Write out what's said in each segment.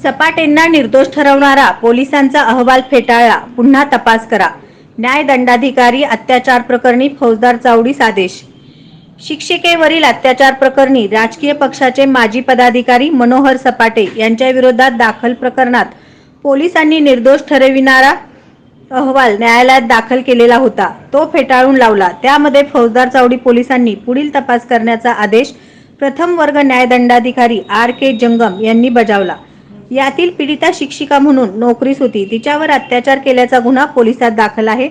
सपाटेंना निर्दोष ठरवणारा पोलिसांचा अहवाल फेटाळला, पुन्हा तपास करा. न्यायदंडाधिकारी अत्याचार प्रकरणी फौजदार चावडीस आदेश. शिक्षिकेवरील अत्याचार प्रकरणी राजकीय पक्षाचे माजी पदाधिकारी मनोहर सपाटे यांच्या विरोधात दाखल प्रकरणात पोलिसांनी निर्दोष ठरविणारा अहवाल न्यायालयात दाखल केलेला होता, तो फेटाळून लावला. त्यामध्ये फौजदार चावडी पोलिसांनी पुढील तपास करण्याचा आदेश प्रथम वर्ग न्यायदंडाधिकारी R.K. जंगम यांनी बजावला. यातील पीडिता शिक्षिका म्हणून नोकरीस होती. तिच्यावर अत्याचार केल्याचा गुन्हा पोलिसात दाखल आहे.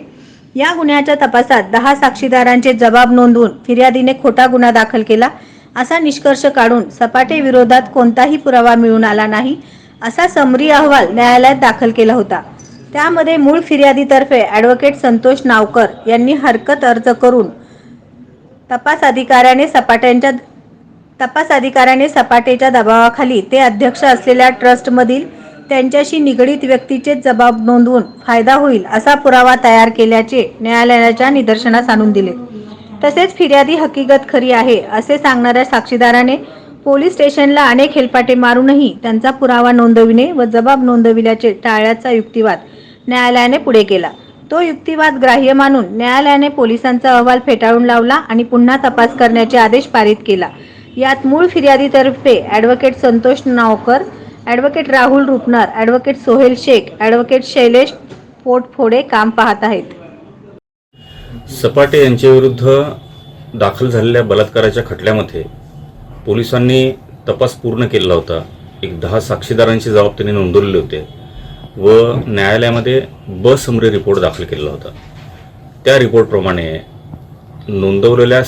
या गुन्ह्याच्या तपासात 10 साक्षीदारांचे जबाब नोंदवून फिर्यादीने खोटा गुन्हा दाखल केला असा निष्कर्ष काढून सपाटे विरोधात कोणताही पुरावा मिळून आला नाही असा समरी अहवाल न्यायालयात दाखल केला होता. त्यामध्ये मूळ फिर्यादीतर्फे ॲडव्होकेट संतोष नावकर यांनी हरकत अर्ज करून तपास अधिकाऱ्याने सपाटेच्या दबावाखाली ते अध्यक्ष असलेल्या ट्रस्टमधील त्यांच्याशी निगडीत व्यक्तीचे जबाब नोंदवून फायदा होईल असा पुरावा तयार केल्याचे न्यायालयाच्या निदर्शनास आणून दिले. तसेच फिर्यादी हकीकत खरी आहे असे सांगणाऱ्या साक्षीदाराने पोलीस स्टेशनला अनेक हेलपाटे मारूनही त्यांचा पुरावा नोंदविणे व जबाब नोंदविल्याचे टाळल्याचा युक्तिवाद न्यायालयाने पुढे केला. तो युक्तिवाद ग्राह्य मानून न्यायालयाने पोलिसांचा अहवाल फेटाळून लावला आणि पुन्हा तपास करण्याचे आदेश पारित केला. यात मूळ फिर्यादीतर्फे advocate Santosh Navkar, advocate Rahul Rupnar, advocate Sohail Shaikh, advocate Shailesh Potphode काम पाहत आहेत. सपाटे यांच्याविरुद्ध दाखल झालेल्या बलात्काराच्या खटल्यामध्ये पोलिसांनी तपास पूर्ण केला होता. एक 10 साक्षीदारांचे जबाब त्यांनी नोंदवलेले होते व न्यायालयामध्ये समरी रिपोर्ट दाखल केलेला होता. त्या रिपोर्टप्रमाणे नोंदवलेल्या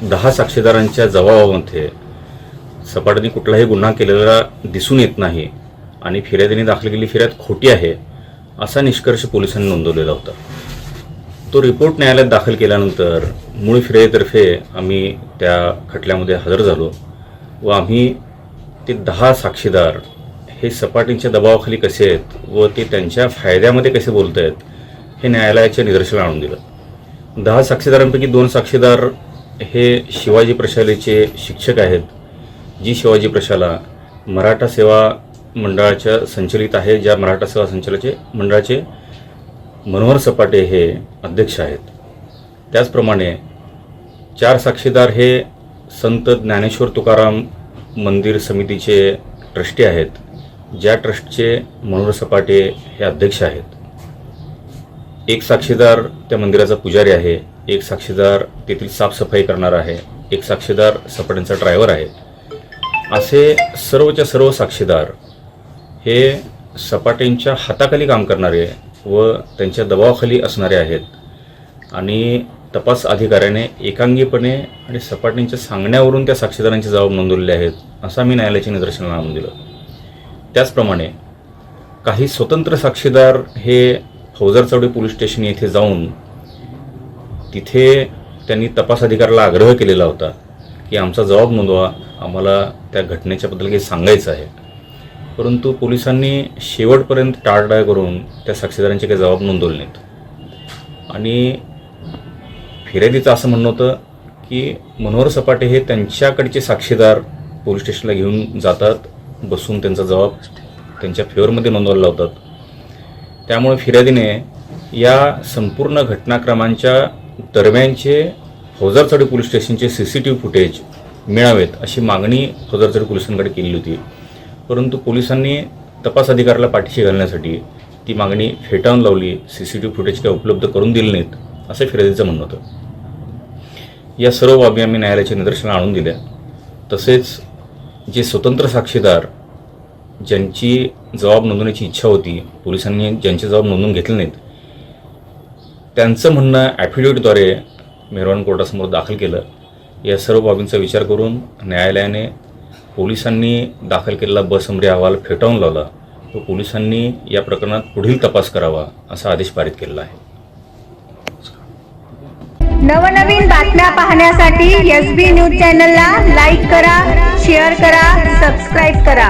10 साक्षीदारांच्या जबाबामध्ये सपाटेंनी कुठलाही गुन्हा केलेला दिसून येत नाही आणि फिर्यादीने दाखल केलेली फिर्याद खोटी आहे असा निष्कर्ष पोलिसांनी नोंदवलेला होता. तो रिपोर्ट न्यायालयात दाखल केल्यानंतर मूळ फिर्यादीतर्फे आम्ही त्या खटल्यामध्ये हजर झालो व आम्ही ते 10 साक्षीदार हे सपाटेंच्या दबावाखाली कसे आहेत व ते त्यांच्या फायद्यामध्ये कसे बोलत आहेत हे न्यायालयाच्या निदर्शनास आणून दिलं. 10 साक्षीदारांपैकी 2 साक्षीदार हे शिवाजी प्रशालेचे शिक्षक आहेत, जी शिवाजी प्रशाला मराठा सेवा मंडळाच्या संचलित आहे, ज्या मराठा सेवा मंडळाचे मनोहर सपाटे हे अध्यक्ष आहेत. त्याचप्रमाणे 4 साक्षीदार हे संत ज्ञानेश्वर तुकाराम मंदिर समितीचे ट्रस्टी आहेत, ज्या ट्रस्टचे मनोहर सपाटे हे अध्यक्ष आहेत. 1 साक्षीदार त्या मंदिराचा पुजारी आहे, 1 साक्षीदार तेथील साफसफाई करणारा आहे, 1 साक्षीदार सपाटेंचा ड्रायव्हर आहे. असे सर्वच्या सर्व साक्षीदार हे सपाटेंच्या हाताखाली काम करणारे व त्यांच्या दबावाखाली असणारे आहेत आणि तपास अधिकाऱ्याने एकांगीपणे आणि सपाटेंच्या सांगण्यावरून त्या साक्षीदारांचे जबाब नोंदवलेले आहेत असं आम्ही न्यायालयाच्या निदर्शनाला आणून दिलं. त्याचप्रमाणे काही स्वतंत्र साक्षीदार हे फौजदार चावडी पोलीस स्टेशन येथे जाऊन तिथे त्यांनी तपास अधिकाऱ्याला आग्रह केलेला होता की आमचा जबाब नोंदवा, आम्हाला त्या घटनेच्याबद्दल काही सांगायचं आहे. परंतु पोलिसांनी शेवटपर्यंत टाळाटाळ करून त्या साक्षीदारांचे काही जबाब नोंदवले नाहीत आणि फिर्यादीचं असं म्हणणं होतं की मनोहर सपाटे हे त्यांच्याकडचे साक्षीदार पोलीस स्टेशनला घेऊन जातात, बसून त्यांचा जबाब त्यांच्या फेवरमध्ये नोंदवला लावतात. त्यामुळे फिर्यादीने या संपूर्ण घटनाक्रमांच्या दरम्यानचे फौजदार चावडी पोलीस स्टेशनचे CCTV फुटेज मिळावेत अशी मागणी फौजदार चावडी पोलिसांकडे केली होती. परंतु पोलिसांनी तपास अधिकाऱ्याला पाठीशी घालण्यासाठी ती मागणी फेटाळून लावली. CCTV फुटेज काय उपलब्ध करून दिले नाहीत असं फिर्यादीचं म्हणणं होतं. या सर्व बाबी आम्ही न्यायालयाच्या निदर्शनाला आणून दिल्या. तसेच जे स्वतंत्र साक्षीदार ज्यांची जबाब नोंदवण्याची इच्छा होती, पोलिसांनी ज्यांचे जबाब नोंदवून घेतले नाहीत, त्यांचं म्हणणं ॲफिडेव्हिटद्वारे मेहरबान कोर्टासमोर दाखल केलं. या सर्व बाबींचा विचार करून न्यायालयाने पोलिसांनी दाखल केलेला समरी अहवाल फेटाळून लावला व पोलिसांनी या प्रकरणात पुढील तपास करावा असा आदेश पारित केलेला आहे. नवनवीन बातम्या पाहण्यासाठी SB न्यूज चॅनलला लाईक करा, शेअर करा, सबस्क्राईब करा.